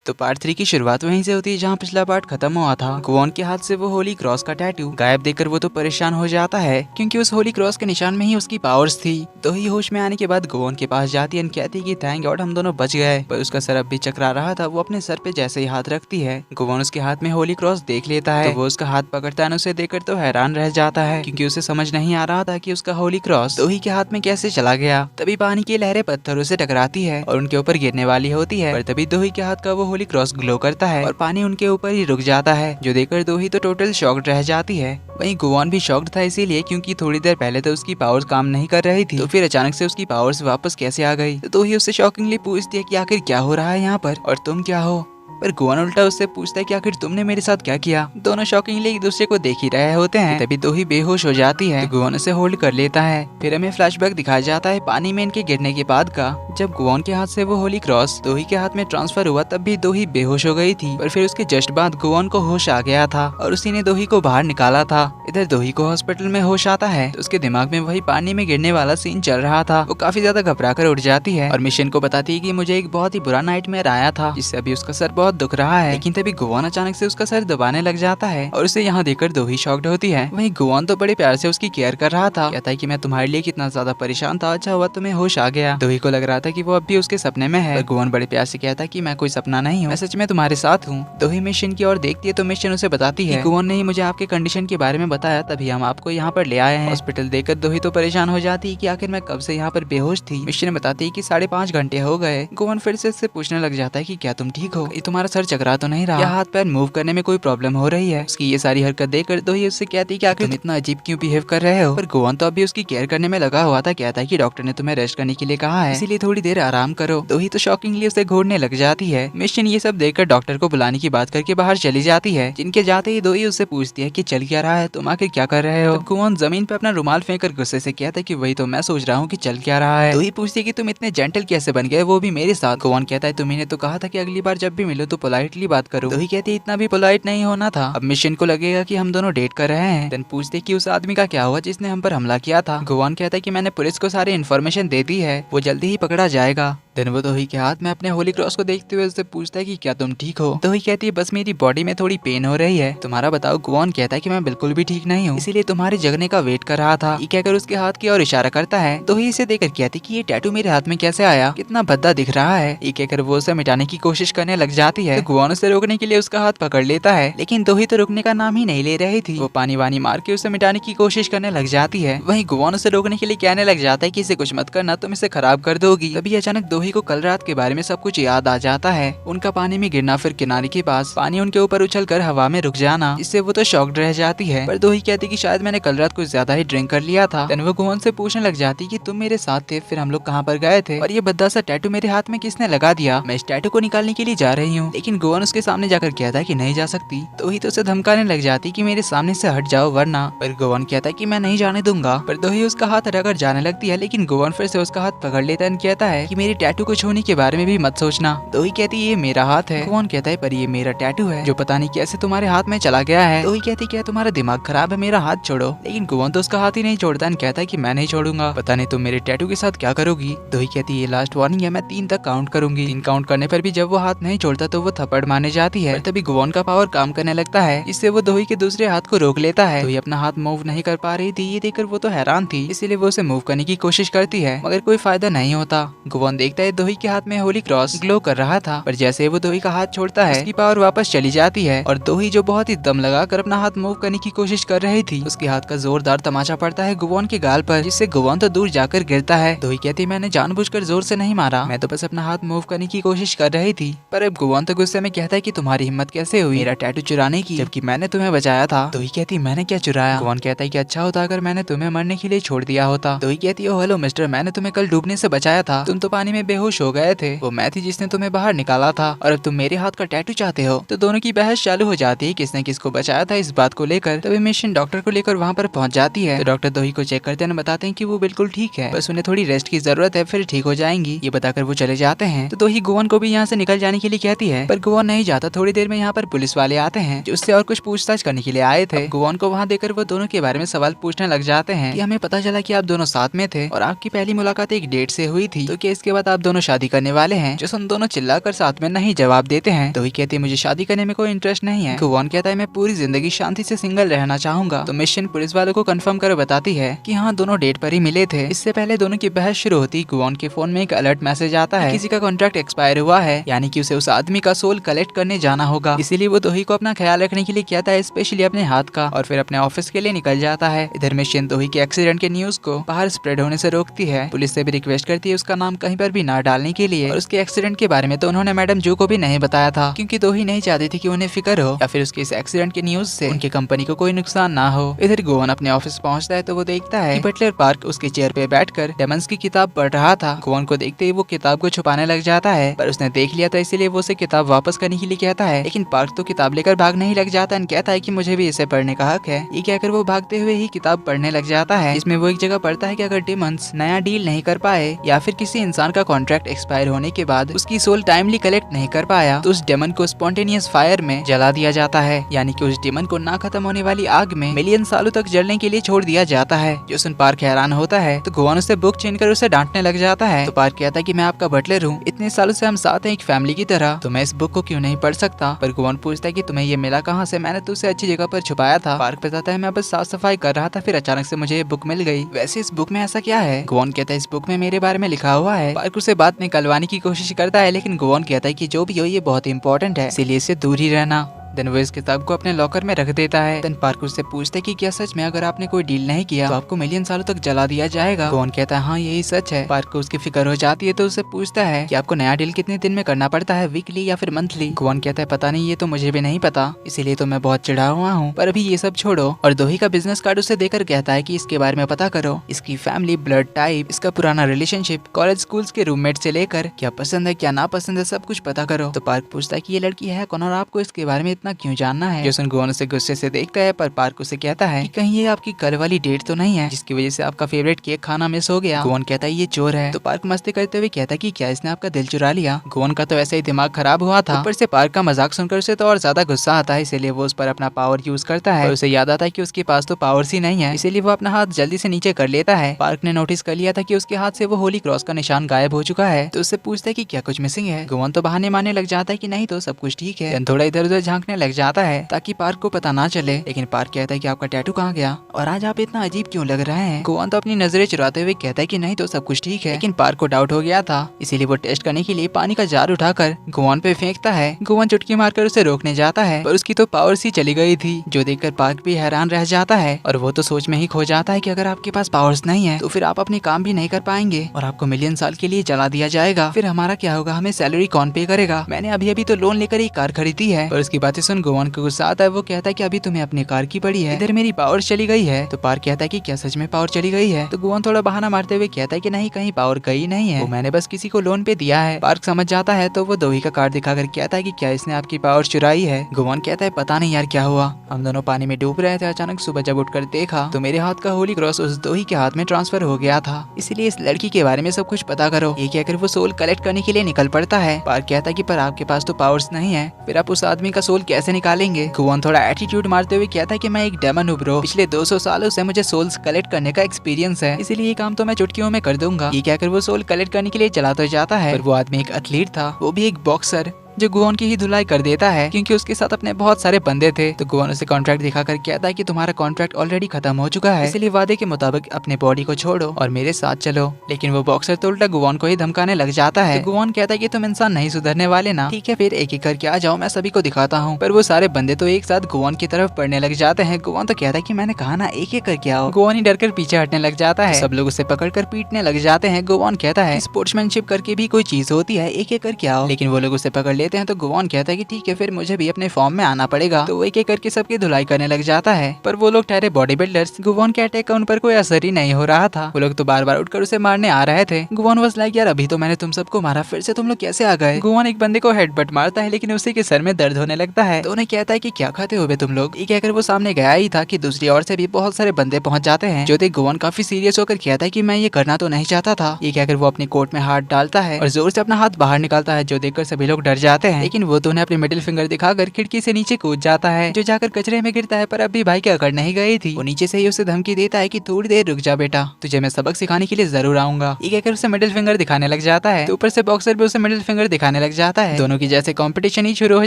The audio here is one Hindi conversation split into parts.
तो पार्ट 3 की शुरुआत वहीं से होती है जहाँ पिछला पार्ट खत्म हुआ था। गुवॉन के हाथ से वो होली क्रॉस का टैटू गायब देखकर वो तो परेशान हो जाता है क्योंकि उस होली क्रॉस के निशान में ही उसकी पावर्स थी। तो ही होश में आने के बाद गुवॉन के पास जाती है, कहती कि थैंक गॉड हम दोनों बच गए। पर उसका सर अब भी चकरा रहा था। वो अपने सर पे जैसे ही हाथ रखती है, गुवॉन उसके हाथ में होली क्रॉस देख लेता है। तो वो उसका हाथ पकड़ता है, उसे देखकर तो हैरान रह जाता है क्योंकि उसे समझ नहीं आ रहा था कि उसका होली क्रॉस दोही के हाथ में कैसे चला गया। तभी पानी की लहरें पत्थरों से टकराती है और उनके ऊपर गिरने वाली होती है, पर तभी दोही के हाथ का वो होली क्रॉस ग्लो करता है और पानी उनके ऊपर ही रुक जाता है, जो देखकर दोही तो टोटल शॉक्ड रह जाती है। वहीं गुवॉन भी शॉक्ड था इसीलिए क्योंकि थोड़ी देर पहले तो उसकी पावर्स काम नहीं कर रही थी, तो फिर अचानक से उसकी पावर्स वापस कैसे आ गई। तो दोही उससे शॉकिंगली पूछती है कि आखिर क्या हो रहा है यहाँ पर और तुम क्या हो। पर गुवॉन उल्टा उससे पूछता है कि आखिर तुमने मेरे साथ क्या किया। दोनों शॉकिंगली एक दूसरे को देख ही रहे होते हैं। तभी दोही बेहोश हो जाती है तो गुवॉन उसे होल्ड कर लेता है। फिर हमें फ्लैशबैक दिखाया जाता है पानी में इनके गिरने के बाद का, जब गुवॉन के हाथ से वो होली क्रॉस दोही के हाथ में ट्रांसफर हुआ तब भी दोही बेहोश हो गई थी। पर फिर उसके जस्ट बाद गुवॉन को होश आ गया था और उसी ने दोही को बाहर निकाला था। इधर दोही को हॉस्पिटल में होश आता है तो उसके दिमाग में वही पानी में गिरने वाला सीन चल रहा था। वो काफी ज्यादा घबरा कर उठ जाती है और मिशन को बताती है कि मुझे एक बहुत ही बुरा नाइटमेयर आया था जिससे अभी उसका सर बहुत दुख रहा है। लेकिन तभी गुवॉन अचानक से उसका सर दबाने लग जाता है और उसे यहाँ देखकर दोही शॉक्ड होती है। वहीं गुवॉन तो बड़े प्यार से उसकी केयर कर रहा था, कहता है कि मैं तुम्हारे लिए कितना ज्यादा परेशान था, अच्छा हुआ तुम्हें होश आ गया। दोही को लग रहा था कि वो अब भी उसके सपने में है। गुवॉन बड़े प्यार से कहता है कि मैं कोई सपना नहीं हूँ, मैं सच में तुम्हारे साथ हूँ। दोही मिशन की ओर देखती है तो मिशन उसे बताती है गुवॉन ने ही मुझे आपके कंडीशन के बारे में बताया, तभी हम आपको यहाँ पर ले आए हैं। हॉस्पिटल देखकर दोही तो परेशान हो जाती है कि आखिर मैं कब से यहाँ पर बेहोश थी। मिशन बताती है कि 5.5 घंटे हो गए। गुवॉन फिर से उससे पूछने लग जाता है कि क्या तुम ठीक हो, तुम्हारा सर चकरा तो नहीं रहा, हाथ पैर मूव करने में कोई प्रॉब्लम हो रही है। उसकी ये सारी हरकत देखकर दोही उससे कहती है कि आखिर तुम इतना अजीब क्यों बिहेव कर रहे हो। पर गुवॉन तो अभी उसकी केयर करने में लगा हुआ था, कहता है कि डॉक्टर ने तुम्हें रेस्ट करने के लिए कहा है, इसीलिए थोड़ी देर आराम करो। दोही तो शॉकिंगली उसे घूरने लग जाती है। मिशन ये सब देखकर डॉक्टर को बुलाने की बात करके बाहर चली जाती है। जिनके जाते ही दोही उससे पूछती है कि चल क्या रहा है, तुम आखिर क्या कर रहे हो। गुवॉन जमीन पे अपना रुमाल फेंककर गुस्से से कहता है कि वही तो मैं सोच रहा हूँ कि चल क्या रहा है। दोही पूछती है कि तुम इतने जेंटल कैसे बन गए, वो भी मेरे साथ। गुवॉन कहता है तुम्ही ने तो कहा था कि अगली बार जब भी मिलो तो पोलाइटली बात करो। दोही कहती है इतना भी पोलाइट नहीं होना था, अब मिशन को लगेगा कि हम दोनों डेट कर रहे हैं। देन पूछते कि उस आदमी का क्या हुआ जिसने हम पर हमला किया था। गुवॉन कहता है कि मैंने पुलिस को सारी इन्फॉर्मेशन दे दी है, वो जल्दी ही पकड़ा जाएगा। देन वो दोही के हाथ में अपने होली क्रॉस को देखते हुए उससे पूछता है कि क्या तुम ठीक हो। दोही कहती है बस मेरी बॉडी में थोड़ी पेन हो रही है, तुम्हारा बताओ। गुवॉन कहता है कि मैं बिल्कुल भी ठीक नहीं हूँ, इसीलिए तुम्हारे जगने का वेट कर रहा था। ये कहकर उसके हाथ की ओर इशारा करता है। दोही इसे देखकर कहती कि ये टैटू मेरे हाथ में कैसे आया, कितना भद्दा दिख रहा है। ये कहकर वो उसे मिटाने की कोशिश करने लग जाती है। गुवॉन उसे रोकने के लिए उसका हाथ पकड़ लेता है, लेकिन दोही तो रुकने का नाम ही नहीं ले रही थी। वो पानी वानी मार के उसे मिटाने की कोशिश करने लग जाती है। वहीं गुवॉन उसे रोकने के लिए कहने लग जाता है कि इसे कुछ मत करना, तुम इसे खराब कर दोगी। तभी अचानक दोही को कल रात के बारे में सब कुछ याद आ जाता है। उनका पानी में गिरना, फिर किनारे के पास पानी उनके ऊपर उछलकर हवा में रुक जाना, इससे वो तो शॉक्ड रह जाती है। पर दोही कहती कि शायद मैंने कल रात कुछ ज्यादा ही ड्रिंक कर लिया था। देन वो गुवॉन से पूछने लग जाती कि तुम मेरे साथ थे, फिर हम लोग कहाँ पर गए थे और ये भद्दा सा टैटू मेरे हाथ में किसने लगा दिया। मैं इस टैटू को निकालने के लिए जा रही हूँ, लेकिन गुवॉन उसके सामने जाकर कहता है कि नहीं जा सकती। दोही तो उसे धमकाने लग जाती कि मेरे सामने से हट जाओ वरना। पर गुवॉन कहता है कि मैं नहीं जाने दूंगा। पर दोही उसका हाथ हटाकर जाने लगती है, लेकिन गुवॉन फिर से उसका हाथ पकड़ लेता है, कहता है कि मेरे टैटू को छूने के बारे में भी मत सोचना। दोही कहती है ये मेरा हाथ है। गुवॉन कहता है पर ये मेरा टैटू है जो पता नहीं कैसे तुम्हारे हाथ में चला गया है। दोही कहती क्या तुम्हारा दिमाग खराब है, मेरा हाथ छोड़ो। लेकिन गुवॉन तो उसका हाथ ही नहीं छोड़ता, कहता है कि मैं नहीं छोड़ूंगा, पता नहीं तुम मेरे टैटू के साथ क्या करोगी। दोही कहती है ये लास्ट वार्निंग है, मैं 3 तक काउंट करूंगी। 3 काउंट करने पर भी जब वो हाथ नहीं छोड़ता तो वो थप्पड़ मारने जाती है। तभी गुवॉन का पावर काम करने लगता है, इससे वो दोही के दूसरे हाथ को रोक लेता है। दोही अपना हाथ मूव नहीं कर पा रही थी, ये देखकर वो तो हैरान थी, इसीलिए वो उसे मूव करने की कोशिश करती है, मगर कोई फायदा नहीं होता। गुवॉन देखता है दोही के हाथ में होली क्रॉस ग्लो कर रहा था, पर जैसे वो दोही का हाथ छोड़ता है उसकी पावर वापस चली जाती है और दोही जो बहुत ही दम लगाकर अपना हाथ मूव करने की कोशिश कर रही थी, उसके हाथ का जोरदार तमाचा पड़ता है गुवॉन के गाल पर, जिससे गुवॉन तो दूर जाकर गिरता है। दोही कहती मैंने जानबूझकर जोर से नहीं मारा, मैं तो बस अपना हाथ मूव करने की कोशिश कर रही थी। पर अब गुवॉन तो गुस्से में कहता है कि तुम्हारी हिम्मत कैसे हुई मेरा टैटू चुराने की, जबकि मैंने तुम्हें बचाया था। दोही कहती मैंने क्या चुराया। गुवॉन कहता है कि अच्छा होता अगर मैंने तुम्हें मरने के लिए छोड़ दिया होता। दोही कहती है हेलो मिस्टर, मैंने तुम्हें कल डूबने से बचाया था, तुम तो पानी में बेहोश हो गए थे, वो मैं थी जिसने तुम्हें बाहर निकाला था और अब तुम मेरे हाथ का टैटू चाहते हो। तो दोनों की बहस चालू हो जाती है किसने किसको बचाया था इस बात को लेकर। तभी मिशन डॉक्टर को लेकर वहाँ पर पहुँच जाती है। तो डॉक्टर दोही को चेक करते हैं, बताते हैं कि वो बिल्कुल ठीक है, बस उन्हें थोड़ी रेस्ट की जरूरत है, फिर ठीक हो जाएंगी। ये बताकर वो चले जाते हैं। तो दोही गुवॉन को भी यहाँ से निकल जाने के लिए कहती है, पर गुवॉन नहीं जाता। थोड़ी देर में यहाँ पर पुलिस वाले आते हैं जो उससे और कुछ पूछताछ करने के लिए आए थे। गुवॉन को वहाँ देखकर वो दोनों के बारे में सवाल पूछने लग जाते हैं कि हमें पता चला कि आप दोनों साथ में थे और आपकी पहली मुलाकात एक डेट से हुई थी, तो क्या इसके बाद आप आप दोनों शादी करने वाले हैं। जोसन दोनों चिल्लाकर साथ में नहीं जवाब देते हैं। तो ही कहती है मुझे शादी करने में कोई इंटरेस्ट नहीं है। गुवॉन कहता है मैं पूरी जिंदगी शांति से सिंगल रहना चाहूंगा। तो मिशन पुलिस वालों को कंफर्म कर बताती है कि हाँ दोनों डेट पर ही मिले थे। इससे पहले दोनों की बहस शुरू होती गुवॉन के फोन में एक अलर्ट मैसेज आता है किसी का कॉन्ट्रैक्ट एक्सपायर हुआ है, यानी कि उसे उस आदमी का सोल कलेक्ट करने जाना होगा। इसीलिए वो दोही को अपना ख्याल रखने के लिए कहता है, स्पेशली अपने हाथ का, और फिर अपने ऑफिस के लिए निकल जाता है। इधर मिशन दोही के एक्सीडेंट के न्यूज को बाहर स्प्रेड होने से रोकती है। पुलिस से भी रिक्वेस्ट करती है उसका नाम कहीं पर भी ना डालने के लिए। और उसके एक्सीडेंट के बारे में तो उन्होंने मैडम जू को भी नहीं बताया था, क्योंकि दोही नहीं चाहती थी कि उन्हें फिक्र हो या फिर उसके इस एक्सीडेंट के न्यूज से उनकी कंपनी को कोई नुकसान ना हो। इधर गुवॉन अपने ऑफिस पहुंचता है तो वो देखता है कि बटलर पार्क उसके चेयर पे बैठकर डेमंस की किताब पढ़ रहा था। गुवॉन को देखते ही वो किताब को छुपाने लग जाता है, पर उसने देख लिया था इसीलिए वो उसे किताब वापस करने के लिए कहता है। लेकिन पार्क तो किताब लेकर भागने ही लग जाता है, कहता है कि मुझे भी इसे पढ़ने का हक है। ये कहकर वो भागते हुए ही किताब पढ़ने लग जाता है। इसमें वो एक जगह पढ़ता है कि अगर डेमंस नया डील नहीं कर पाए या फिर किसी इंसान का कॉन्ट्रैक्ट एक्सपायर होने के बाद उसकी सोल टाइमली कलेक्ट नहीं कर पाया तो उस डेमन को स्पॉन्टेनियस फायर में जला दिया जाता है, यानी कि उस डेमन को ना खत्म होने वाली आग में मिलियन सालों तक जलने के लिए छोड़ दिया जाता है। जो सुन पार्क हैरान होता है तो गुवॉन उसे बुक छीनकर उसे डांटने लग जाता है। तो पार्क कहता है कि मैं आपका बटलर हूँ, इतने सालों से हम साथ हैं एक फैमिली की तरह, तो मैं इस बुक को क्यों नहीं पढ़ सकता। पर गुवॉन पूछता है कि तुम्हें ये मिला कहाँ से, मैंने तो उसे अच्छी जगह पर छुपाया था। पार्क बताता है मैं बस साफ सफाई कर रहा था, फिर अचानक से मुझे ये बुक मिल गई। वैसे इस बुक में ऐसा क्या है? गुवॉन कहता है इस बुक में मेरे बारे में लिखा हुआ है। पार्क उसे बात निकलवाने की कोशिश करता है, लेकिन गुवॉन कहता है कि जो भी हो ये बहुत इंपॉर्टेंट है, इसीलिए इससे दूर ही रहना। देन वो इस किताब को अपने लॉकर में रख देता है। देन पार्क उससे पूछता है कि क्या सच में अगर आपने कोई डील नहीं किया तो आपको मिलियन सालों तक जला दिया जाएगा? गुवॉन कहता है हाँ यही सच है। पार्क को उसकी फिक्र हो जाती है तो उससे पूछता है कि आपको नया डील कितने दिन में करना पड़ता है, वीकली या फिर मंथली? गुवॉन कहता है पता नहीं, ये तो मुझे भी नहीं पता, इसीलिए तो मैं बहुत चिढ़ा हुआ हूँ। पर अभी ये सब छोड़ो। और दोही का बिजनेस कार्ड उसे देकर कहता है कि इसके बारे में पता करो, इसकी फैमिली, ब्लड टाइप, इसका पुराना रिलेशनशिप, कॉलेज स्कूल्स के रूममेट से लेकर क्या पसंद है क्या ना पसंद है सब कुछ पता करो। तो पार्क पूछता है कि ये लड़की है कौन और आपको इसके बारे में इतना क्यों जानना है? जोसन गुवॉन उसे गुस्से से देखता है, पर पार्क उसे कहता है कि कहीं ये आपकी कल वाली डेट तो नहीं है जिसकी वजह से आपका फेवरेट केक खाना मिस हो गया। गुवॉन कहता है ये चोर है। तो पार्क मस्ती करते हुए कहता है कि क्या इसने आपका दिल चुरा लिया? गुवॉन का तो वैसे ही दिमाग खराब हुआ था, ऊपर से पार्क का मजाक सुनकर उसे तो और ज्यादा गुस्सा आता है, इसीलिए वो उस पर अपना पावर यूज करता है। और उसे याद आता है कि उसके पास तो पावर्स ही नहीं है, इसीलिए वो अपना हाथ जल्दी से नीचे कर लेता है। पार्क ने नोटिस कर लिया था कि उसके हाथ से वो होली क्रॉस का निशान गायब हो चुका है, तो उससे पूछता है कि क्या कुछ मिसिंग है? गुवॉन तो बहाने मारने लग जाता है कि नहीं तो सब कुछ ठीक है। थोड़ा इधर उधर झांकने लग जाता है ताकि पार्क को पता ना चले। लेकिन पार्क कहता है कि आपका टैटू कहाँ गया और आज आप इतना अजीब क्यों लग रहे हैं? गुवॉन तो अपनी नजरें चुराते हुए कहता है कि नहीं तो सब कुछ ठीक है। लेकिन पार्क को डाउट हो गया था, इसीलिए वो टेस्ट करने के लिए पानी का जार उठाकर गुवॉन पे फेंकता है। गुवॉन चुटकी मारकर उसे रोकने जाता है, पर उसकी तो पावर्स ही चली गई थी, जो देखकर पार्क भी हैरान रह जाता है। और वो तो सोच में ही खो जाता है कि अगर आपके पास पावर्स नहीं है तो फिर आप अपने काम भी नहीं कर पाएंगे और आपको मिलियन साल के लिए जला दिया जाएगा। फिर हमारा क्या होगा, हमें सैलरी कौन पे करेगा? मैंने अभी अभी तो लोन लेकर एक कार खरीदी है। और उसकी बातें सुन गुवॉन को गुस्सा आता है। वो कहता है कि अभी तुम्हें अपनी कार की पड़ी है, इधर मेरी पावर चली गई है। तो पार्क कहता है कि क्या सच में पावर चली गई है? तो गुवॉन थोड़ा बहाना मारते हुए कहता है कि नहीं, कहीं पावर गई नहीं है, वो मैंने बस किसी को लोन पे दिया है। पार्क समझ जाता है तो वो दोही का कार्ड दिखाकर कहता है कि क्या इसने आपकी पावर चुराई है? गुवॉन कहता है पता नहीं यार क्या हुआ, हम दोनों पानी में डूब रहे थे, अचानक सुबह जब उठकर देखा तो मेरे हाथ का होली क्रॉस उस दोही के हाथ में ट्रांसफर हो गया था, इसलिए इस लड़की के बारे में सब कुछ पता करो। ये कहकर वो सोल कलेक्ट करने के लिए निकल पड़ता है। पार्क कहता है कि पर आपके पास तो पावर्स नहीं है, फिर आप उस आदमी का सोल कैसे निकालेंगे? गुवॉन थोड़ा एटीट्यूड मारते हुए कहता है कि मैं एक डेमन हूँ ब्रो, पिछले 200 सालों से मुझे सोल्स कलेक्ट करने का एक्सपीरियंस है, इसीलिए ये काम तो मैं चुटकियों में कर दूंगा। ये कहकर वो सोल कलेक्ट करने के लिए चला तो जाता है, पर वो आदमी एक एथलीट था, वो भी एक बॉक्सर, जो गुवॉन की ही धुलाई कर देता है क्योंकि उसके साथ अपने बहुत सारे बंदे थे। तो गुवॉन उसे कॉन्ट्रैक्ट दिखाकर कहता है कि तुम्हारा कॉन्ट्रैक्ट ऑलरेडी खत्म हो चुका है, इसलिए वादे के मुताबिक अपने बॉडी को छोड़ो और मेरे साथ चलो। लेकिन वो बॉक्सर तो उल्टा गुवॉन को ही धमकाने लग जाता है। तो गुवॉन कहता है कि तुम इंसान नहीं सुधरने वाले ना, ठीक है फिर एक एक करके आ जाओ, मैं सभी को दिखाता हूँ। पर वो सारे बंदे तो एक साथ गुवॉन की तरफ पड़ने लग जाते हैं। गुवॉन तो कहता है कि मैंने कहा ना एक एक करके आओ। गुवॉन ही डरकर पीछे हटने लग जाता है, सब लोग उसे पकड़कर पीटने लग जाते हैं। गुवॉन कहता है स्पोर्ट्समैनशिप करके भी कोई चीज होती है, एक एक करके आओ। लेकिन वो लोग उसे पकड़ लेते हैं। तो गुवॉन कहता है कि ठीक है फिर मुझे भी अपने फॉर्म में आना पड़ेगा। तो वो एक एक करके सबकी धुलाई करने लग जाता है, पर वो लोग ठहरे बॉडी बिल्डर्स, गुवॉन के अटैक का उन पर कोई असर ही नहीं हो रहा था। वो लोग तो बार बार उठकर उसे मारने आ रहे थे। गुवॉन वाज लाइक यार अभी तो मैंने तुम सबको मारा, फिर से तुम लोग कैसे आ गए? गुवॉन एक बंदे को हेडबट मारता है, लेकिन उसी के सर में दर्द होने लगता है। तो उन्हें कहता है कि क्या खाते हो बे तुम लोग? ये कहकर वो सामने गया ही था कि दूसरी ओर से भी बहुत सारे बंदे पहुंच जाते हैं। जो देख गुवॉन काफी सीरियस होकर कहता है कि मैं ये करना तो नहीं चाहता था। ये कहकर वो अपनी कोट में हाथ डालता है और जोर से अपना हाथ बाहर निकालता है, जो देखकर सभी लोग डर जाते जाते हैं, लेकिन वो तो उन्हें अपने मिडिल फिंगर दिखाकर खिड़की से नीचे कूद जाता है, जो जाकर कचरे में गिरता है। पर अब भी भाई की अकड़ नहीं गई थी। वो नीचे से ही उसे धमकी देता है कि थोड़ी देर रुक जा बेटा, तुझे मैं सबक सिखाने के लिए जरूर आऊंगा। ये कहकर उसे मिडिल फिंगर दिखाने लग जाता है, तो ऊपर से बॉक्सर भी उसे मिडिल फिंगर दिखाने लग जाता है। दोनों की जैसे कंपटीशन ही शुरू हो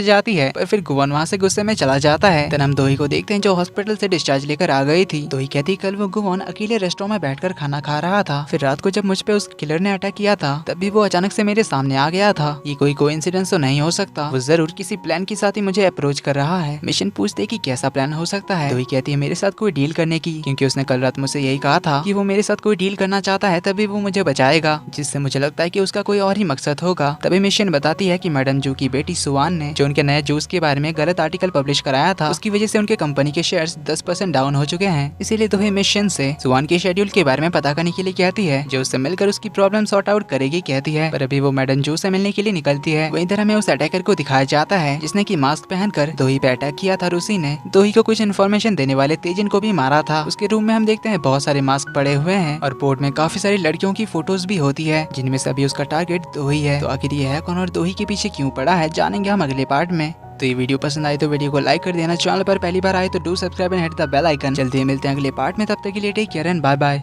जाती है। पर फिर गुवन वहाँ से गुस्से में चला जाता है। तब हम दोही को देखते हैं, जो हॉस्पिटल से डिस्चार्ज लेकर आ गई थी। दोही कहती कल वो गुवन अकेले रेस्टोरेंट में बैठकर खाना खा रहा था। फिर रात को जब मुझ पे उस किलर ने अटैक किया था, तब भी वो अचानक से मेरे सामने आ गया था। ये कोई कोइंसिडेंस तो नहीं हो सकता, वो जरूर किसी प्लान के साथ ही मुझे अप्रोच कर रहा है। मिशन पूछते कि कैसा प्लान हो सकता है। दोही कहती है मेरे साथ कोई डील करने की, क्योंकि उसने कल रात मुझसे यही कहा था कि वो मेरे साथ कोई डील करना चाहता है, तभी वो मुझे बचाएगा। जिससे मुझे लगता है कि उसका कोई और ही मकसद होगा। तभी मिशन बताती है कि मैडम जू की बेटी सुवान ने जो उनके नए जूस के बारे में गलत आर्टिकल पब्लिश कराया था, उसकी वजह से उनके कंपनी के शेयर्स 10% डाउन हो चुके हैं। इसीलिए दोही मिशन से सुवान के शेड्यूल के बारे में पता करने के लिए कहती है, जो उससे मिलकर उसकी प्रॉब्लम सॉर्ट आउट करेगी कहती है। पर अभी वो मैडम जू से मिलने के लिए निकलती है। वहीं तरह में उस अटैकर को दिखाया जाता है, जिसने की मास्क पहनकर दोही पे अटैक किया था। रूसी ने दोही को कुछ इन्फॉर्मेशन देने वाले तेजिन को भी मारा था। उसके रूम में हम देखते हैं बहुत सारे मास्क पड़े हुए हैं और बोर्ड में काफी सारी लड़कियों की फोटोज भी होती है, जिनमें से अभी उसका टारगेट दोही है। तो आखिर ये है कौन और दोही के पीछे क्यों पड़ा है, जानेंगे हम अगले पार्ट में। तो ये वीडियो पसंद आए तो वीडियो को लाइक कर देना, चैनल पर पहली बार आए तो do subscribe and hit the bell icon. जल्दी मिलते हैं अगले पार्ट में, तब तक के लिए take care and bye bye.